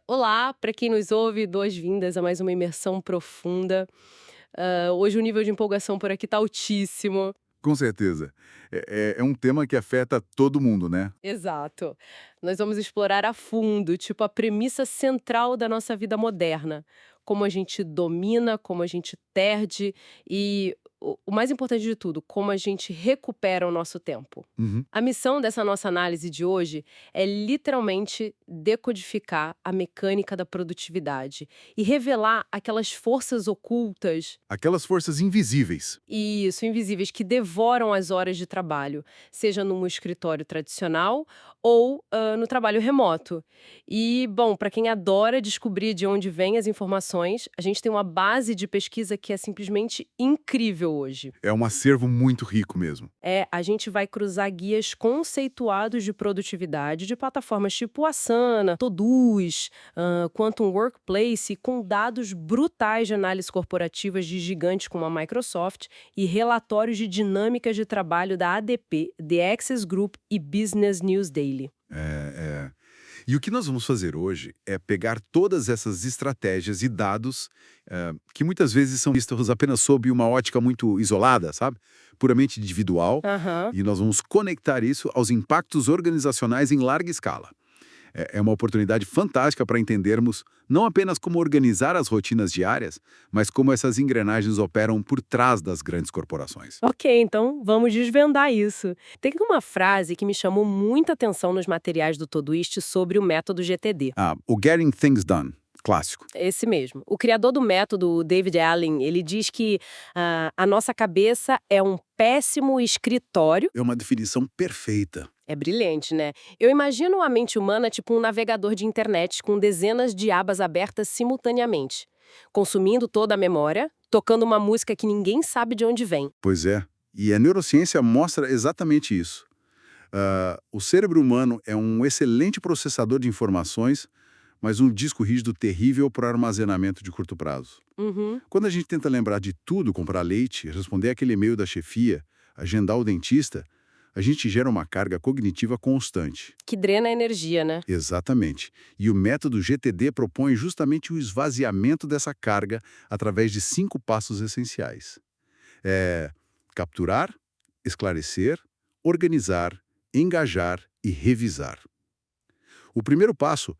Olá, para quem nos ouve, boas-vindas a mais uma imersão profunda. Hoje o nível de empolgação por aqui tá altíssimo. Com certeza. É um tema que afeta todo mundo, né? Exato. Nós vamos explorar a fundo, tipo, a premissa central da nossa vida moderna. Como a gente domina, como a gente perde e, o mais importante de tudo, como a gente recupera o nosso tempo. Uhum. A missão dessa nossa análise de hoje é literalmente decodificar a mecânica da produtividade e revelar aquelas forças ocultas, Aquelas forças invisíveis. isso, invisíveis, que devoram as horas de trabalho, seja num escritório tradicional ou no trabalho remoto. E, bom, para quem adora descobrir de onde vêm as informações, a gente tem uma base de pesquisa que é simplesmente incrível hoje. É um acervo muito rico mesmo. A gente vai cruzar guias conceituados de produtividade de plataformas tipo Asana, Todoist, Quantum Workplace, com dados brutais de análise corporativas de gigantes como a Microsoft e relatórios de dinâmicas de trabalho da ADP, The Access Group e Business News Daily. É. E o que nós vamos fazer hoje é pegar todas essas estratégias e dados que muitas vezes são vistos apenas sob uma ótica muito isolada, sabe? Puramente individual, Aham. e nós vamos conectar isso aos impactos organizacionais em larga escala. É uma oportunidade fantástica para entendermos não apenas como organizar as rotinas diárias, mas como essas engrenagens operam por trás das grandes corporações. Ok, então vamos desvendar isso. Tem uma frase que me chamou muita atenção nos materiais do Todoist sobre o método GTD. Ah, o Getting Things Done, clássico. Esse mesmo. O criador do método, o David Allen, ele diz que a nossa cabeça é um péssimo escritório. É uma definição perfeita. É brilhante, né? Eu imagino a mente humana tipo um navegador de internet com dezenas de abas abertas simultaneamente, consumindo toda a memória, tocando uma música que ninguém sabe de onde vem. Pois é. E a neurociência mostra exatamente isso. O cérebro humano é um excelente processador de informações, mas um disco rígido terrível para armazenamento de curto prazo. Uhum. Quando a gente tenta lembrar de tudo, comprar leite, responder aquele e-mail da chefia, agendar o dentista, a gente gera uma carga cognitiva constante. Que drena a energia, né? Exatamente. E o método GTD propõe justamente o esvaziamento dessa carga através de 5 passos essenciais. É capturar, esclarecer, organizar, engajar e revisar. O primeiro passo,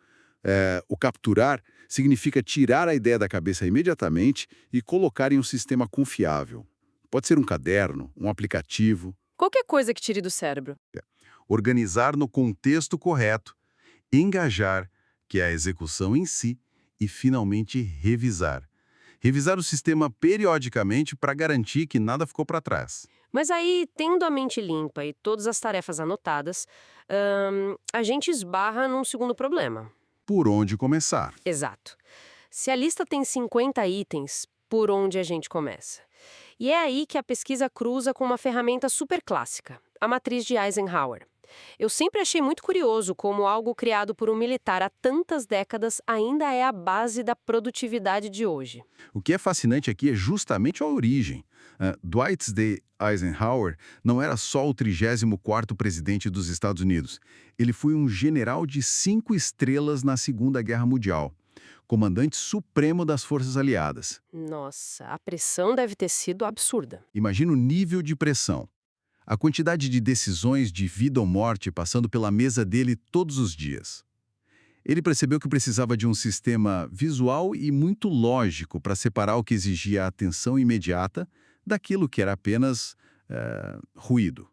o capturar, significa tirar a ideia da cabeça imediatamente e colocar em um sistema confiável. Pode ser um caderno, um aplicativo. Qualquer coisa que tire do cérebro. Organizar no contexto correto, engajar, que é a execução em si, e finalmente revisar. Revisar o sistema periodicamente para garantir que nada ficou para trás. Mas aí, tendo a mente limpa e todas as tarefas anotadas, a gente esbarra num segundo problema. Por onde começar? Exato. Se a lista tem 50 itens, por onde a gente começa? E é aí que a pesquisa cruza com uma ferramenta super clássica, a matriz de Eisenhower. Eu sempre achei muito curioso como algo criado por um militar há tantas décadas ainda é a base da produtividade de hoje. O que é fascinante aqui é justamente a origem. Dwight D. Eisenhower não era só o 34º presidente dos Estados Unidos. Ele foi um general de 5 estrelas na Segunda Guerra Mundial, comandante supremo das Forças Aliadas. Nossa, a pressão deve ter sido absurda. Imagina o nível de pressão. A quantidade de decisões de vida ou morte passando pela mesa dele todos os dias. Ele percebeu que precisava de um sistema visual e muito lógico para separar o que exigia atenção imediata daquilo que era apenas ruído.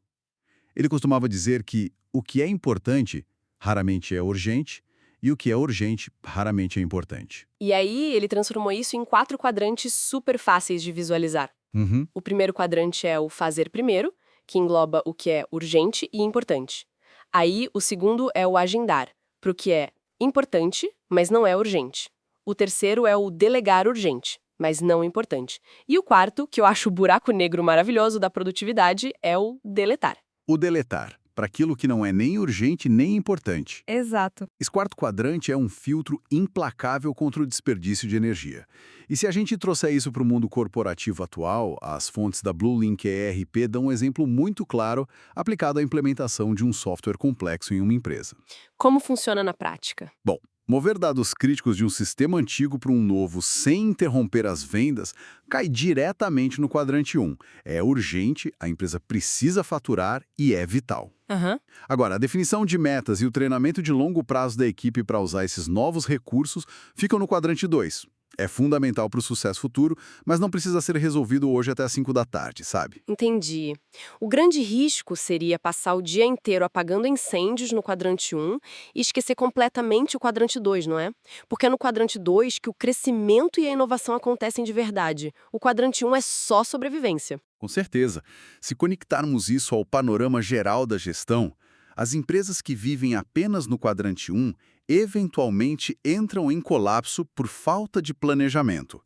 Ele costumava dizer que o que é importante raramente é urgente e o que é urgente raramente é importante. E aí ele transformou isso em 4 quadrantes super fáceis de visualizar. Uhum. O primeiro quadrante é o fazer primeiro, que engloba o que é urgente e importante. Aí o segundo é o agendar, para o que é importante, mas não é urgente. O terceiro é o delegar urgente, mas não importante. E o quarto, que eu acho o buraco negro maravilhoso da produtividade, é o deletar. O deletar, para aquilo que não é nem urgente nem importante. Exato. Esse quarto quadrante é um filtro implacável contra o desperdício de energia. E se a gente trouxer isso para o mundo corporativo atual, as fontes da Bluelink ERP dão um exemplo muito claro aplicado à implementação de um software complexo em uma empresa. Como funciona na prática? Bom, Mover dados críticos de um sistema antigo para um novo sem interromper as vendas cai diretamente no quadrante 1. É urgente, a empresa precisa faturar e é vital. Aham. Agora, a definição de metas e o treinamento de longo prazo da equipe para usar esses novos recursos ficam no quadrante 2. É fundamental para o sucesso futuro, mas não precisa ser resolvido hoje até às 5 da tarde, sabe? Entendi. O grande risco seria passar o dia inteiro apagando incêndios no quadrante 1 e esquecer completamente o quadrante 2, não é? Porque é no quadrante 2 que o crescimento e a inovação acontecem de verdade. O quadrante 1 é só sobrevivência. Com certeza. Se conectarmos isso ao panorama geral da gestão, as empresas que vivem apenas no quadrante 1 eventualmente entram em colapso por falta de planejamento.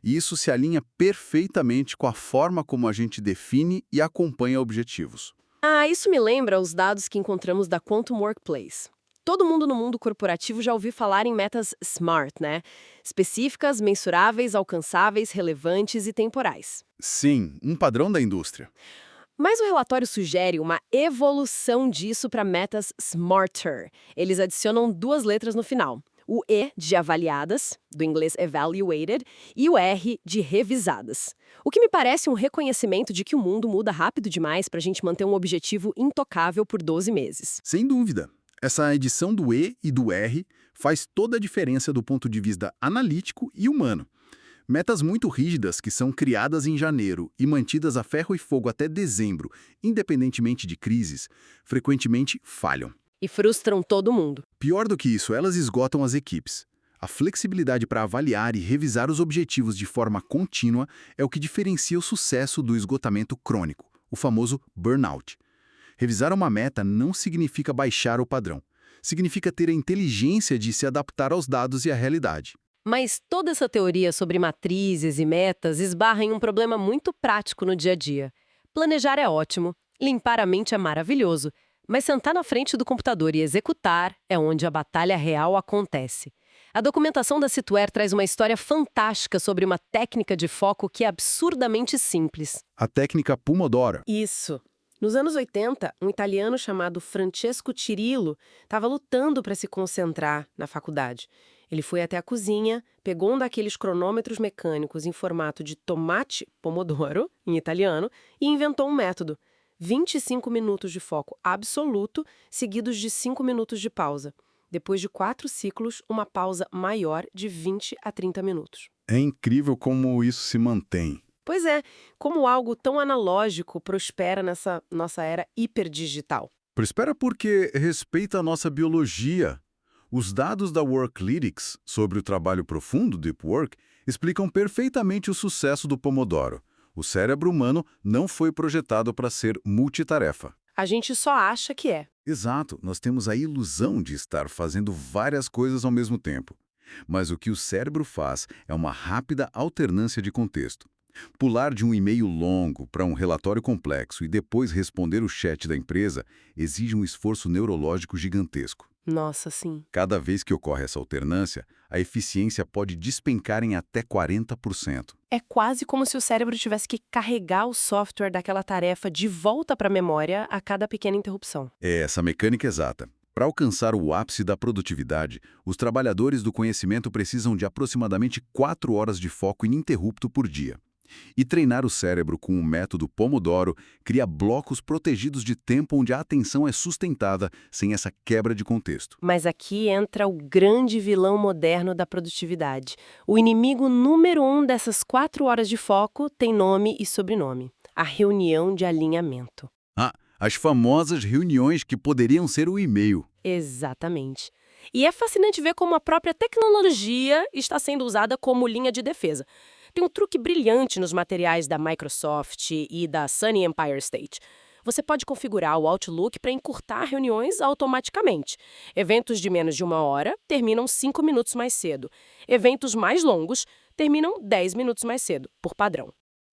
E isso se alinha perfeitamente com a forma como a gente define e acompanha objetivos. Ah, isso me lembra os dados que encontramos da Quantum Workplace. Todo mundo no mundo corporativo já ouviu falar em metas SMART, né? Específicas, mensuráveis, alcançáveis, relevantes e temporais. Sim, um padrão da indústria. Mas o relatório sugere uma evolução disso para metas Smarter. Eles adicionam 2 letras no final. O E de avaliadas, do inglês evaluated, e o R de revisadas. O que me parece um reconhecimento de que o mundo muda rápido demais para a gente manter um objetivo intocável por 12 meses. Sem dúvida. Essa edição do E e do R faz toda a diferença do ponto de vista analítico e humano. Metas muito rígidas que são criadas em janeiro e mantidas a ferro e fogo até dezembro, independentemente de crises, frequentemente falham. E frustram todo mundo. Pior do que isso, elas esgotam as equipes. A flexibilidade para avaliar e revisar os objetivos de forma contínua é o que diferencia o sucesso do esgotamento crônico, o famoso burnout. Revisar uma meta não significa baixar o padrão. Significa ter a inteligência de se adaptar aos dados e à realidade. Mas toda essa teoria sobre matrizes e metas esbarra em um problema muito prático no dia a dia. Planejar é ótimo, limpar a mente é maravilhoso, mas sentar na frente do computador e executar é onde a batalha real acontece. A documentação da Citoer traz uma história fantástica sobre uma técnica de foco que é absurdamente simples. A técnica Pomodoro. Isso. Nos anos 80, um italiano chamado Francesco Cirillo estava lutando para se concentrar na faculdade. Ele foi até a cozinha, pegou um daqueles cronômetros mecânicos em formato de tomate pomodoro, em italiano, e inventou um método. 25 minutos de foco absoluto, seguidos de 5 minutos de pausa. Depois de 4 ciclos, uma pausa maior de 20 a 30 minutos. É incrível como isso se mantém. Pois é, como algo tão analógico prospera nessa nossa era hiperdigital. Prospera porque respeita a nossa biologia. Os dados da Worklytics sobre o trabalho profundo, Deep Work, explicam perfeitamente o sucesso do Pomodoro. O cérebro humano não foi projetado para ser multitarefa. A gente só acha que é. Exato, nós temos a ilusão de estar fazendo várias coisas ao mesmo tempo. Mas o que o cérebro faz é uma rápida alternância de contexto. Pular de um e-mail longo para um relatório complexo e depois responder o chat da empresa exige um esforço neurológico gigantesco. Nossa, sim. Cada vez que ocorre essa alternância, a eficiência pode despencar em até 40%. É quase como se o cérebro tivesse que carregar o software daquela tarefa de volta para a memória a cada pequena interrupção. É essa mecânica exata. Para alcançar o ápice da produtividade, os trabalhadores do conhecimento precisam de aproximadamente 4 horas de foco ininterrupto por dia. E treinar o cérebro com o método Pomodoro cria blocos protegidos de tempo onde a atenção é sustentada sem essa quebra de contexto. Mas aqui entra o grande vilão moderno da produtividade. O inimigo número 1 dessas 4 horas de foco tem nome e sobrenome: a reunião de alinhamento. Ah, as famosas reuniões que poderiam ser o e-mail. Exatamente. E é fascinante ver como a própria tecnologia está sendo usada como linha de defesa. Tem um truque brilhante nos materiais da Microsoft e da Sunny Empire State. Você pode configurar o Outlook para encurtar reuniões automaticamente. Eventos de menos de 1 hora terminam 5 minutos mais cedo. Eventos mais longos terminam 10 minutos mais cedo, por padrão.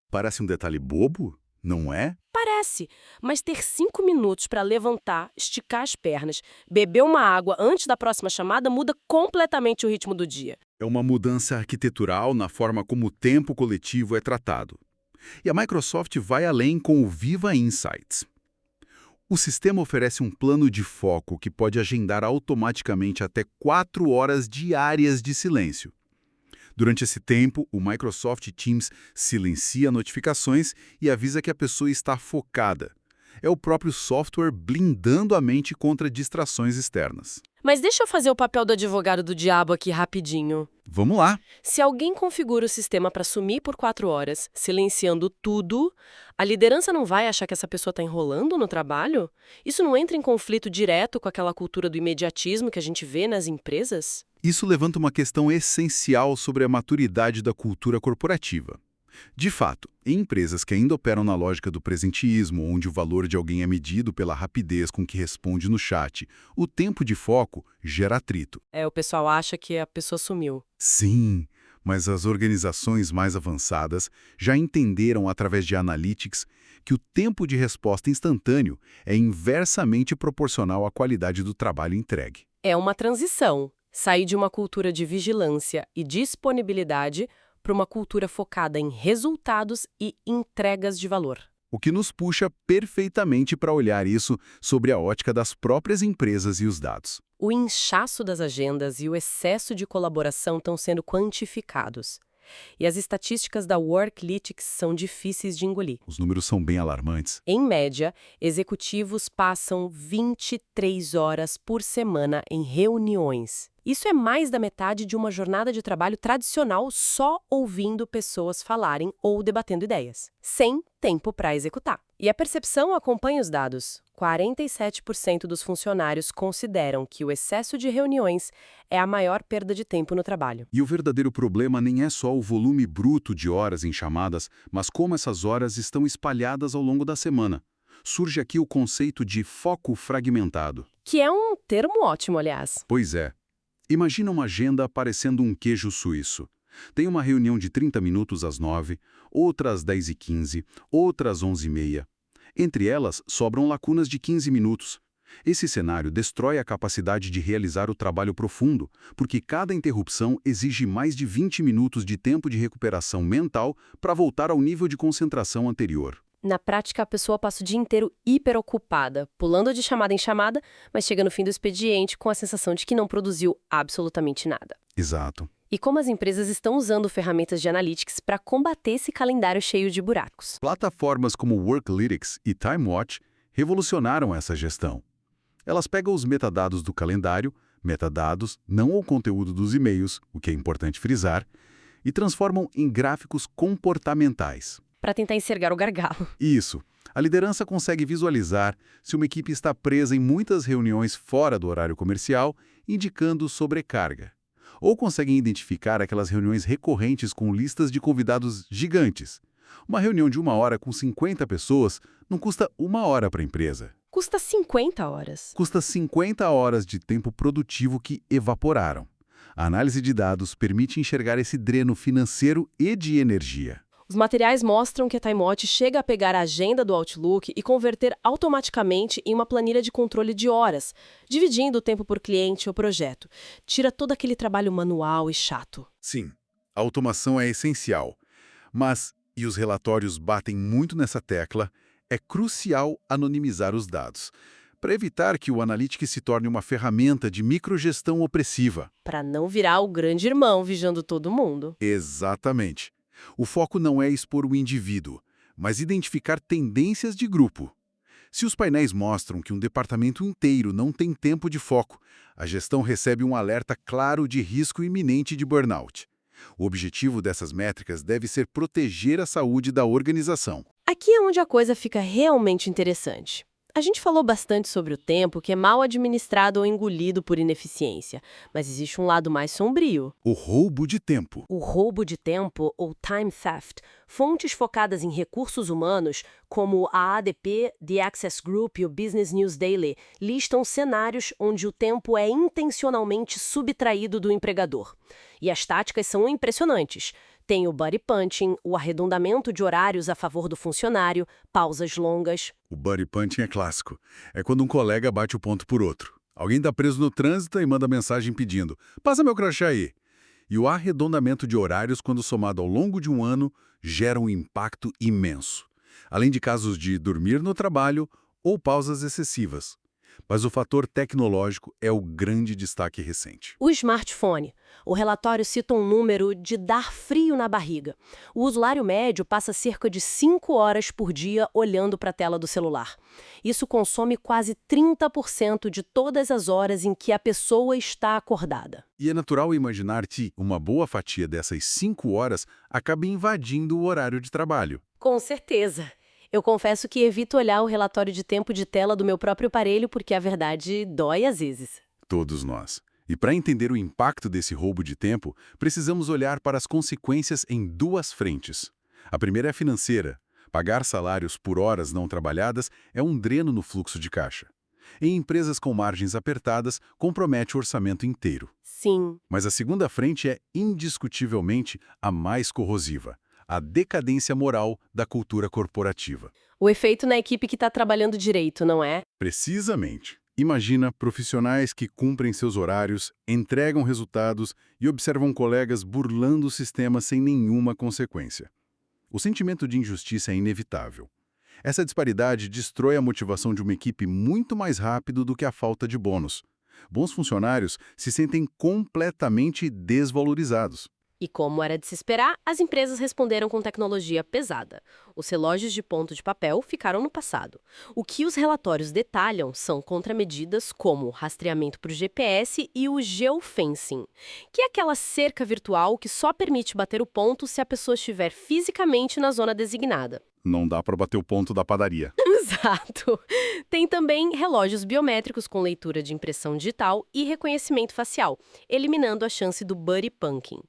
Parece um detalhe bobo, não é? Parece, mas ter 5 minutos para levantar, esticar as pernas, beber uma água antes da próxima chamada muda completamente o ritmo do dia. É uma mudança arquitetural na forma como o tempo coletivo é tratado. E a Microsoft vai além com o Viva Insights. O sistema oferece um plano de foco que pode agendar automaticamente até 4 horas diárias de silêncio. Durante esse tempo, o Microsoft Teams silencia notificações e avisa que a pessoa está focada. É o próprio software blindando a mente contra distrações externas. Mas deixa eu fazer o papel do advogado do diabo aqui rapidinho. Vamos lá! Se alguém configura o sistema para sumir por 4 horas, silenciando tudo, a liderança não vai achar que essa pessoa está enrolando no trabalho? Isso não entra em conflito direto com aquela cultura do imediatismo que a gente vê nas empresas? Isso levanta uma questão essencial sobre a maturidade da cultura corporativa. De fato, em empresas que ainda operam na lógica do presenteísmo, onde o valor de alguém é medido pela rapidez com que responde no chat, o tempo de foco gera atrito. O pessoal acha que a pessoa sumiu. Sim, mas as organizações mais avançadas já entenderam através de analytics que o tempo de resposta instantâneo é inversamente proporcional à qualidade do trabalho entregue. É uma transição. Sair de uma cultura de vigilância e disponibilidade para uma cultura focada em resultados e entregas de valor. O que nos puxa perfeitamente para olhar isso sobre a ótica das próprias empresas e os dados. O inchaço das agendas e o excesso de colaboração estão sendo quantificados. E as estatísticas da Workalytics são difíceis de engolir. Os números são bem alarmantes. Em média, executivos passam 23 horas por semana em reuniões. Isso é mais da metade de uma jornada de trabalho tradicional só ouvindo pessoas falarem ou debatendo ideias, sem tempo para executar. E a percepção acompanha os dados. 47% dos funcionários consideram que o excesso de reuniões é a maior perda de tempo no trabalho. E o verdadeiro problema nem é só o volume bruto de horas em chamadas, mas como essas horas estão espalhadas ao longo da semana. Surge aqui o conceito de foco fragmentado. Que é um termo ótimo, aliás. Pois é. Imagina uma agenda parecendo um queijo suíço. Tem uma reunião de 30 minutos às 9, outra às 10h15, outra às 11h30. Entre elas, sobram lacunas de 15 minutos. Esse cenário destrói a capacidade de realizar o trabalho profundo, porque cada interrupção exige mais de 20 minutos de tempo de recuperação mental para voltar ao nível de concentração anterior. Na prática, a pessoa passa o dia inteiro hiperocupada, pulando de chamada em chamada, mas chega no fim do expediente com a sensação de que não produziu absolutamente nada. Exato. E como as empresas estão usando ferramentas de analytics para combater esse calendário cheio de buracos? Plataformas como Workalytics e TimeWatch revolucionaram essa gestão. Elas pegam os metadados do calendário, metadados, não o conteúdo dos e-mails, o que é importante frisar, e transformam em gráficos comportamentais. Para tentar enxergar o gargalo. Isso. A liderança consegue visualizar se uma equipe está presa em muitas reuniões fora do horário comercial, indicando sobrecarga. Ou conseguem identificar aquelas reuniões recorrentes com listas de convidados gigantes. Uma reunião de 1 hora com 50 pessoas não custa 1 hora para a empresa. Custa 50 horas. Custa 50 horas de tempo produtivo que evaporaram. A análise de dados permite enxergar esse dreno financeiro e de energia. Os materiais mostram que a TimeWatch chega a pegar a agenda do Outlook e converter automaticamente em uma planilha de controle de horas, dividindo o tempo por cliente ou projeto. Tira todo aquele trabalho manual e chato. Sim, a automação é essencial. Mas, e os relatórios batem muito nessa tecla, é crucial anonimizar os dados, para evitar que o Analytics se torne uma ferramenta de microgestão opressiva. Para não virar o grande irmão vigiando todo mundo. Exatamente. O foco não é expor o indivíduo, mas identificar tendências de grupo. Se os painéis mostram que um departamento inteiro não tem tempo de foco, a gestão recebe um alerta claro de risco iminente de burnout. O objetivo dessas métricas deve ser proteger a saúde da organização. Aqui é onde a coisa fica realmente interessante. A gente falou bastante sobre o tempo que é mal administrado ou engolido por ineficiência, mas existe um lado mais sombrio. O roubo de tempo. O roubo de tempo, ou time theft, fontes focadas em recursos humanos, como a ADP, The Access Group e o Business News Daily, listam cenários onde o tempo é intencionalmente subtraído do empregador. E as táticas são impressionantes. Tem o buddy punching, o arredondamento de horários a favor do funcionário, pausas longas. O buddy punching é clássico. É quando um colega bate o ponto por outro. Alguém está preso no trânsito e manda mensagem pedindo: "Passa meu crachá aí." E o arredondamento de horários, quando somado ao longo de um ano, gera um impacto imenso. Além de casos de dormir no trabalho ou pausas excessivas. Mas o fator tecnológico é o grande destaque recente. O smartphone. O relatório cita um número de dar frio na barriga. O usuário médio passa cerca de 5 horas por dia olhando para a tela do celular. Isso consome quase 30% de todas as horas em que a pessoa está acordada. E é natural imaginar que uma boa fatia dessas 5 horas acabe invadindo o horário de trabalho. Com certeza. Eu confesso que evito olhar o relatório de tempo de tela do meu próprio aparelho porque a verdade dói às vezes. Todos nós. E para entender o impacto desse roubo de tempo, precisamos olhar para as consequências em duas frentes. A primeira é a financeira. Pagar salários por horas não trabalhadas é um dreno no fluxo de caixa. Em empresas com margens apertadas, compromete o orçamento inteiro. Sim. Mas a segunda frente é indiscutivelmente a mais corrosiva: a decadência moral da cultura corporativa. O efeito na equipe que está trabalhando direito, não é? Precisamente. Imagina profissionais que cumprem seus horários, entregam resultados e observam colegas burlando o sistema sem nenhuma consequência. O sentimento de injustiça é inevitável. Essa disparidade destrói a motivação de uma equipe muito mais rápido do que a falta de bônus. Bons funcionários se sentem completamente desvalorizados. E como era de se esperar, as empresas responderam com tecnologia pesada. Os relógios de ponto de papel ficaram no passado. O que os relatórios detalham são contramedidas como rastreamento por GPS e o geofencing, que é aquela cerca virtual que só permite bater o ponto se a pessoa estiver fisicamente na zona designada. Não dá para bater o ponto da padaria. Exato. Tem também relógios biométricos com leitura de impressão digital e reconhecimento facial, eliminando a chance do buddy punking.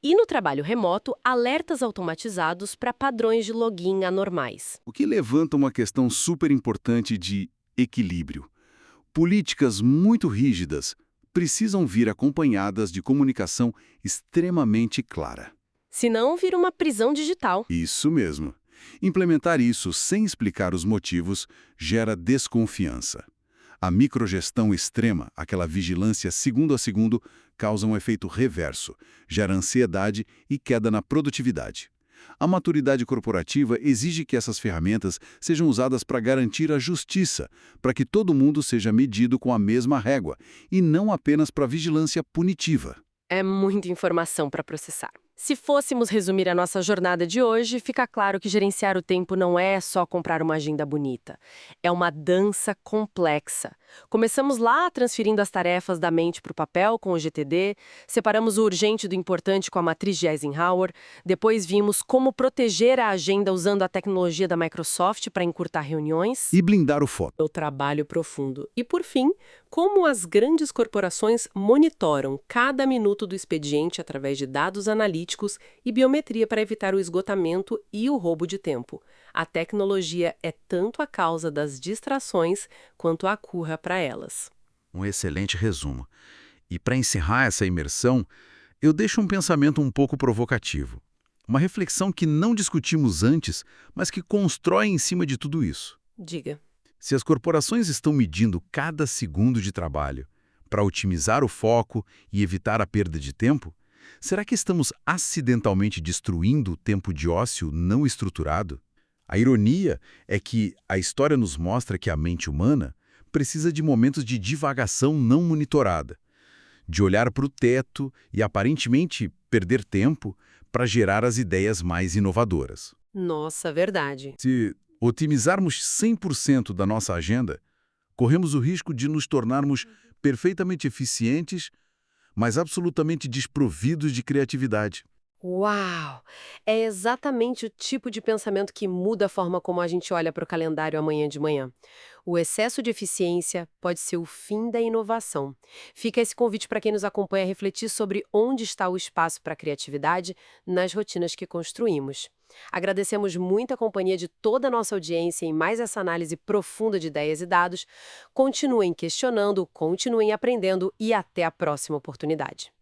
E no trabalho remoto, alertas automatizados para padrões de login anormais. O que levanta uma questão super importante de equilíbrio. Políticas muito rígidas precisam vir acompanhadas de comunicação extremamente clara. Senão, vira uma prisão digital. Isso mesmo. Implementar isso sem explicar os motivos gera desconfiança. A microgestão extrema, aquela vigilância segundo a segundo, causa um efeito reverso, gera ansiedade e queda na produtividade. A maturidade corporativa exige que essas ferramentas sejam usadas para garantir a justiça, para que todo mundo seja medido com a mesma régua, e não apenas para vigilância punitiva. É muita informação para processar. Se fôssemos resumir a nossa jornada de hoje, fica claro que gerenciar o tempo não é só comprar uma agenda bonita. É uma dança complexa. Começamos lá transferindo as tarefas da mente para o papel com o GTD, separamos o urgente do importante com a matriz de Eisenhower, depois vimos como proteger a agenda usando a tecnologia da Microsoft para encurtar reuniões. E blindar o foco. O trabalho profundo. E, por fim, como as grandes corporações monitoram cada minuto do expediente através de dados analíticos e biometria para evitar o esgotamento e o roubo de tempo. A tecnologia é tanto a causa das distrações quanto a cura para elas. Um excelente resumo. E para encerrar essa imersão, eu deixo um pensamento um pouco provocativo. Uma reflexão que não discutimos antes, mas que constrói em cima de tudo isso. Diga. Se as corporações estão medindo cada segundo de trabalho para otimizar o foco e evitar a perda de tempo, será que estamos acidentalmente destruindo o tempo de ócio não estruturado? A ironia é que a história nos mostra que a mente humana precisa de momentos de divagação não monitorada, de olhar para o teto e aparentemente perder tempo para gerar as ideias mais inovadoras. Nossa, verdade. Se otimizarmos 100% da nossa agenda, corremos o risco de nos tornarmos perfeitamente eficientes, mas absolutamente desprovidos de criatividade. Uau! É exatamente o tipo de pensamento que muda a forma como a gente olha para o calendário amanhã de manhã. O excesso de eficiência pode ser o fim da inovação. Fica esse convite para quem nos acompanha a refletir sobre onde está o espaço para a criatividade nas rotinas que construímos. Agradecemos muito a companhia de toda a nossa audiência em mais essa análise profunda de ideias e dados. Continuem questionando, continuem aprendendo e até a próxima oportunidade.